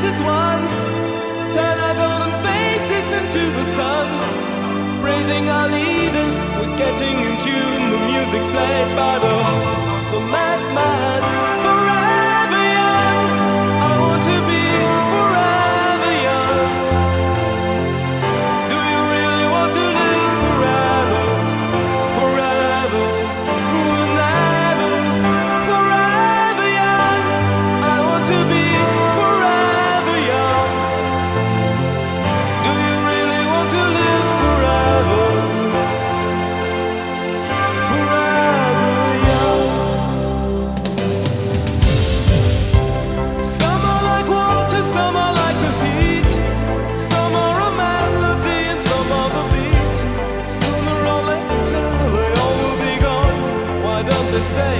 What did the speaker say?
as one. Turn our golden faces into the sun. Praising our leaders, we're getting in tune. The music's played by the madman. Forever young, I want to be forever young. Do you really want to live forever? Forever, forever, forever young. I want to be forever young. Do you really want to live forever? Forever young. Some are like water, some are like the heat. Some are a melody and some are the beat. Sooner or later they all will be gone. Why don't they stay